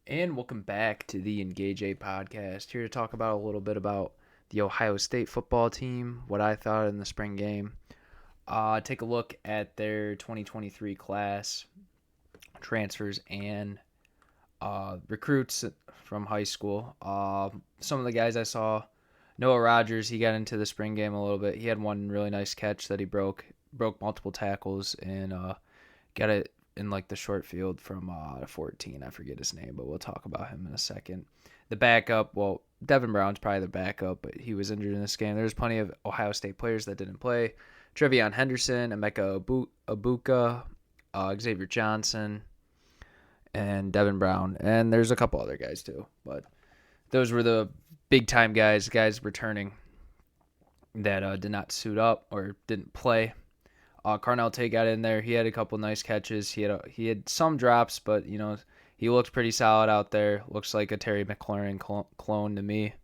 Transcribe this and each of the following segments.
And welcome back to the Engage A podcast. Here to talk about a little bit about the Ohio State football team, what I thought in the spring game. Take a look at their 2023 class, transfers, and recruits from high school. Some of the guys I saw, Noah Rogers, he got into the spring game a little bit. He had one really nice catch that he broke multiple tackles, and got it in like the short field from 14. I forget his name, but we'll talk about him in a second. The backup, well, Devin Brown's probably the backup, but he was injured in this game. There's plenty of Ohio State players that didn't play. Trevion Henderson, Emeka Abuka, Xavier Johnson, and Devin Brown. And there's a couple other guys too, but those were the big time guys returning that did not suit up or didn't play. Carnell Tate got in there. He had a couple nice catches. He had some drops, but he looked pretty solid out there. Looks like a Terry McLaurin clone to me.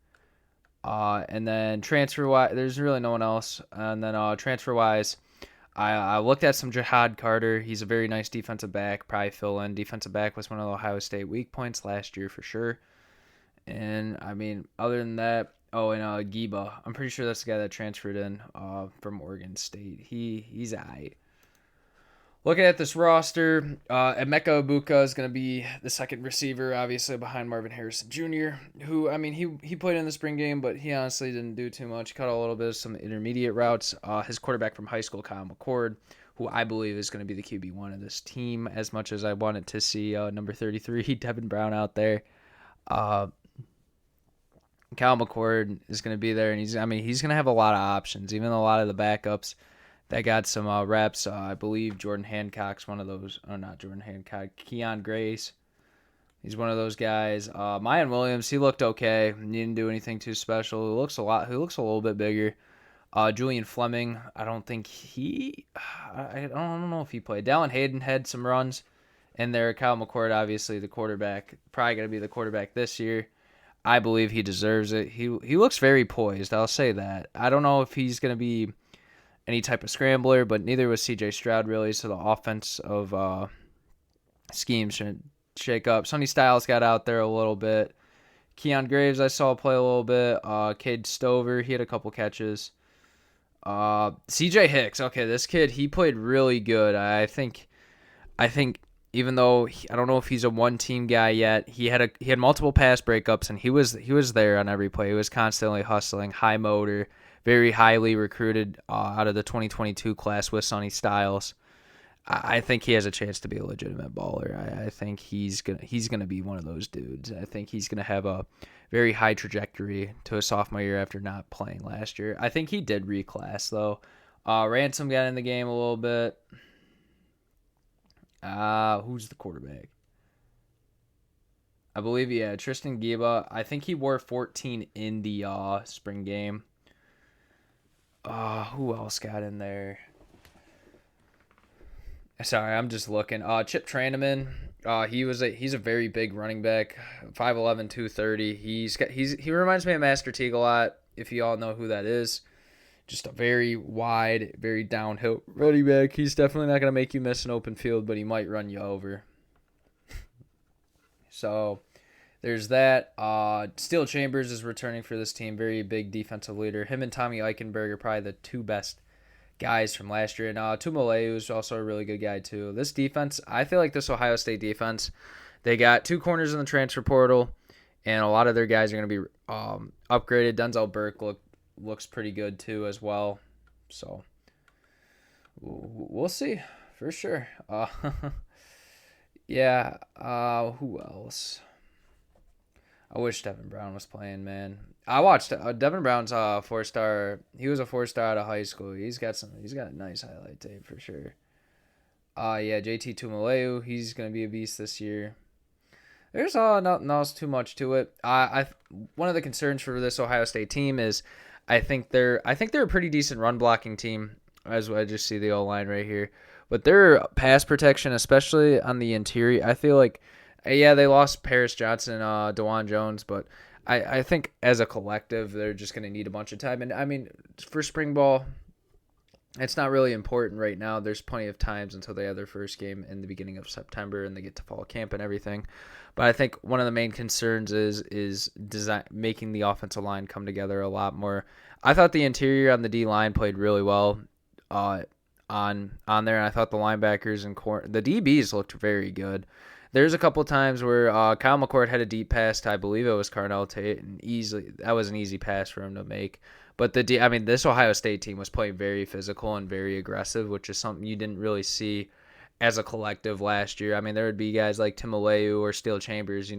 And then transfer wise, there's really no one else. And then transfer wise, I looked at some Jihad Carter. He's a very nice defensive back. Probably fill in. Defensive back was one of the Ohio State weak points last year for sure. And I mean, other than that, and Giba. I'm pretty sure that's the guy that transferred in from Oregon State. He's aight. Looking at this roster, Emeka Abuka is going to be the second receiver, obviously behind Marvin Harrison Jr., who, I mean, he played in the spring game, but he honestly didn't do too much. He caught a little bit of some intermediate routes. His quarterback from high school, Kyle McCord, who I believe is going to be the QB1 of this team, as much as I wanted to see number 33, Devin Brown, out there. Kyle McCord is going to be there, and he's going to have a lot of options, even a lot of the backups that got some reps. I believe Jordan Hancock's one of those. Oh, not Jordan Hancock. Keon Grace. He's one of those guys. Mayan Williams, he looked okay. He didn't do anything too special. He looks a little bit bigger. Julian Fleming, I don't think I don't know if he played. Dallin Hayden had some runs in there. Kyle McCord, obviously the quarterback, probably going to be the quarterback this year. I believe he deserves it. He looks very poised. I'll say that. I don't know if he's going to be any type of scrambler, but neither was C.J. Stroud really. So the offense of scheme should shake up. Sonny Styles got out there a little bit. Keon Graves I saw play a little bit. Cade Stover, he had a couple catches. C.J. Hicks, okay, this kid, he played really good. I think even though I don't know if he's a one-team guy yet, he had multiple pass breakups, and he was there on every play. He was constantly hustling, high motor, very highly recruited out of the 2022 class with Sonny Styles. I think he has a chance to be a legitimate baller. I think he's gonna be one of those dudes. I think he's gonna have a very high trajectory to a sophomore year after not playing last year. I think he did reclass though. Ransom got in the game a little bit. Who's the quarterback? I believe, yeah, Tristan Giba. I think he wore 14 in the spring game. Who else got in there? Sorry, I'm just looking. Chip Tranneman. He's a very big running back, 5'11", 230. He reminds me of Master Teague a lot, if you all know who that is. Just a very wide, very downhill running back. He's definitely not going to make you miss an open field, but he might run you over. So there's that. Steele Chambers is returning for this team. Very big defensive leader. Him and Tommy Eichenberg are probably the two best guys from last year. And Tumaleu is also a really good guy too. This defense, I feel like this Ohio State defense, they got two corners in the transfer portal, and a lot of their guys are going to be upgraded. Denzel Burke looks pretty good too as well. So we'll see for sure. Yeah. Who else? I wish Devin Brown was playing, man. I watched Devin Brown's 4-star. He was a 4-star out of high school. He's got a nice highlight tape for sure. Yeah, JT Tumaleu, he's gonna be a beast this year. There's nothing else too much to it. One of the concerns for this Ohio State team is I think they're a pretty decent run blocking team, as I just see the O-line right here. But their pass protection, especially on the interior, I feel like, yeah, they lost Paris Johnson and DeJuan Jones, but I think as a collective, they're just going to need a bunch of time. And, I mean, for spring ball, It's not really important right now. There's plenty of times until they have their first game in the beginning of September and they get to fall camp and everything. But I think one of the main concerns is design, making the offensive line come together a lot more. I thought the interior on the D line played really well on there, and I thought the linebackers and the DBs looked very good. There's a couple times where Kyle McCord had a deep pass to, I believe it was Carnell Tate, and that was an easy pass for him to make. But this Ohio State team was playing very physical and very aggressive, which is something you didn't really see as a collective last year. I mean, there would be guys like Timoleu or Steel Chambers,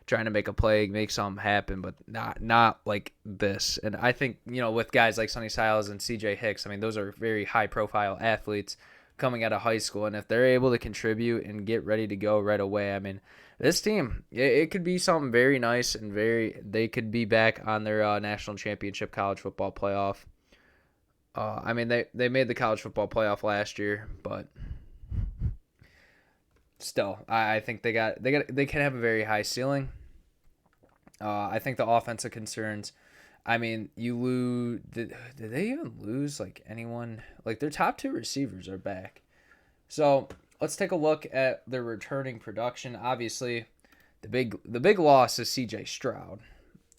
trying to make a play, make something happen, but not like this. And I think, with guys like Sonny Styles and CJ Hicks, I mean, those are very high-profile athletes coming out of high school, and if they're able to contribute and get ready to go right away, I mean, this team, it could be something very nice and they could be back on their national championship college football playoff. I mean, they made the college football playoff last year, but still, I think they can have a very high ceiling. I think the offensive concerns, I mean, you lose. Did they even lose like anyone? Like their top two receivers are back. So let's take a look at their returning production. Obviously, the big loss is C.J. Stroud.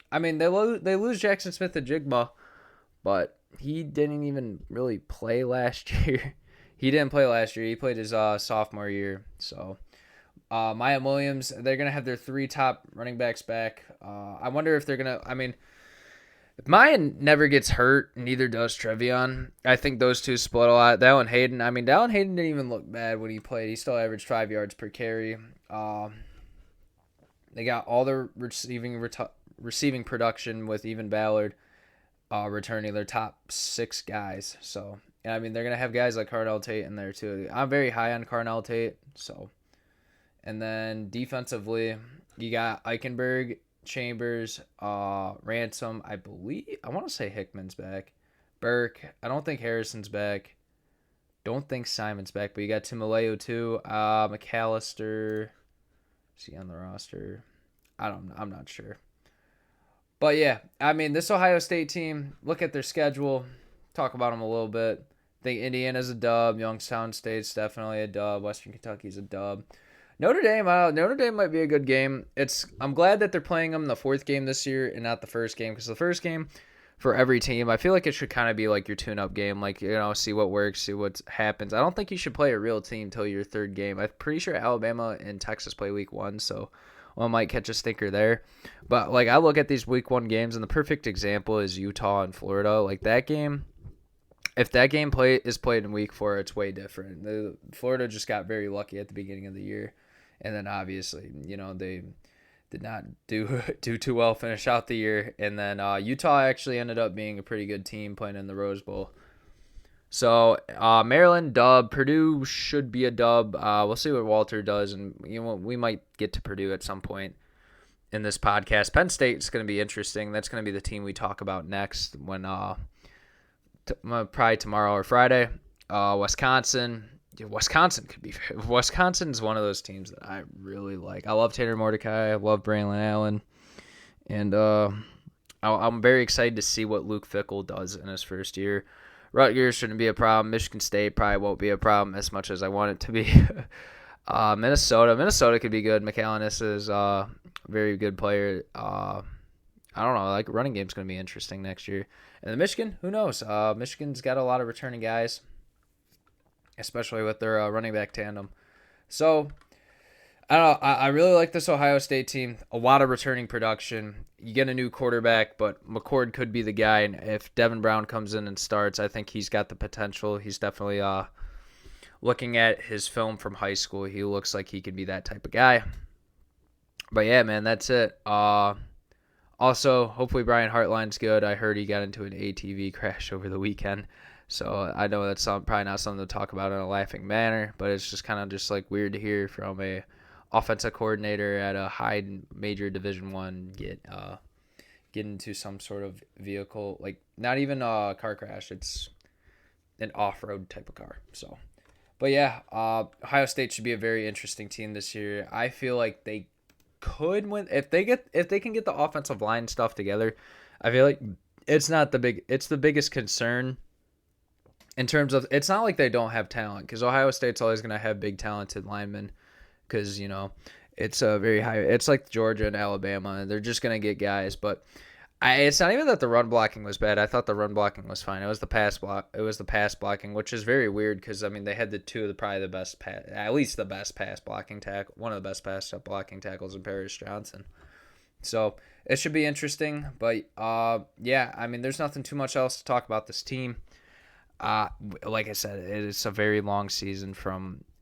I mean, they lose Jackson Smith-Njigba, but he didn't even really play last year. He didn't play last year. He played his sophomore year. So Maya Williams, they're gonna have their three top running backs back. I wonder if they're gonna. I mean, if Maya never gets hurt, neither does Trevion. I think those two split a lot. Dallin Hayden didn't even look bad when he played. He still averaged 5 yards per carry. They got all their receiving production with even Ballard returning their top 6 guys. So, I mean, they're going to have guys like Carnell Tate in there too. I'm very high on Carnell Tate. So, and then defensively, you got Eichenberg, Chambers, Ransom, I want to say Hickman's back. Burke, I don't think Harrison's back. Don't think Simon's back, but you got Timoleo too. McAllister, is he on the roster? I'm not sure. But yeah, I mean, this Ohio State team, look at their schedule, talk about them a little bit. I think Indiana's a dub, Youngstown State's definitely a dub, Western Kentucky's a dub. Notre Dame might be a good game. I'm glad that they're playing them the 4th game this year and not the first game, because the first game for every team, I feel like it should kind of be like your tune-up game, like, see what works, see what happens. I don't think you should play a real team till your 3rd game. I'm pretty sure Alabama and Texas play week 1, so one might catch a stinker there. But like, I look at these week 1 games, and the perfect example is Utah and Florida. Like that game, if that game is played in week 4, it's way different. Florida just got very lucky at the beginning of the year. And then obviously, they did not do too well, finish out the year. And then Utah actually ended up being a pretty good team playing in the Rose Bowl. So Maryland, dub. Purdue should be a dub. We'll see what Walter does. And we might get to Purdue at some point in this podcast. Penn State's going to be interesting. That's going to be the team we talk about next when probably tomorrow or Friday. Wisconsin. Wisconsin's one of those teams that I really like. I love Tanner Mordecai. I love Braylon Allen. And I'm very excited to see what Luke Fickell does in his first year. Rutgers shouldn't be a problem. Michigan State probably won't be a problem as much as I want it to be. Minnesota could be good. McAllinis is a very good player. I don't know. Like, running game's going to be interesting next year. And then Michigan, who knows? Michigan's got a lot of returning guys, especially with their running back tandem. So, I don't know. I really like this Ohio State team. A lot of returning production. You get a new quarterback, but McCord could be the guy. And if Devin Brown comes in and starts, I think he's got the potential. He's definitely, looking at his film from high school, he looks like he could be that type of guy. But yeah, man, that's it. Also, hopefully Brian Hartline's good. I heard he got into an ATV crash over the weekend. So I know that's probably not something to talk about in a laughing manner, but it's just kind of just like weird to hear from a offensive coordinator at a high major Division I get into some sort of vehicle, like not even a car crash. It's an off-road type of car. So, but yeah, Ohio State should be a very interesting team this year. I feel like they could win if they can get the offensive line stuff together. I feel like it's the biggest concern in terms of, it's not like they don't have talent, because Ohio State's always going to have big talented linemen, because it's a very high. It's like Georgia and Alabama. They're just going to get guys, but it's not even that the run blocking was bad. I thought the run blocking was fine. It was the pass block. It was the pass blocking, which is very weird because I mean they had probably the best at least the best pass blocking tackle, one of the best pass blocking tackles in Paris Johnson. So it should be interesting. But yeah, I mean there's nothing too much else to talk about this team. Like I said, it's a very long season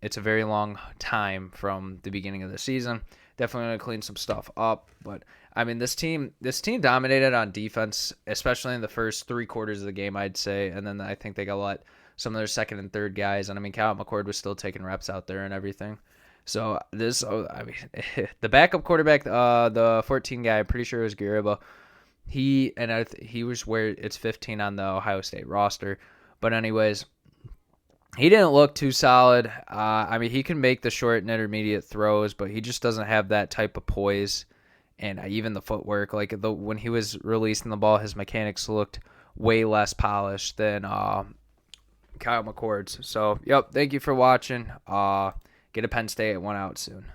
it's a very long time from the beginning of the season. Definitely going to clean some stuff up, but I mean this team dominated on defense, especially in the first 3 quarters of the game, I'd say, and then I think they got let some of their second and third guys, and I mean Cal McCord was still taking reps out there and everything. So I mean, the backup quarterback, the 14 guy, I'm pretty sure it was Gariba. He was where it's 15 on the Ohio State roster. But anyways, he didn't look too solid. I mean, he can make the short and intermediate throws, but he just doesn't have that type of poise and even the footwork. Like when he was releasing the ball, his mechanics looked way less polished than Kyle McCord's. So, yep, thank you for watching. Get a Penn State 1 out soon.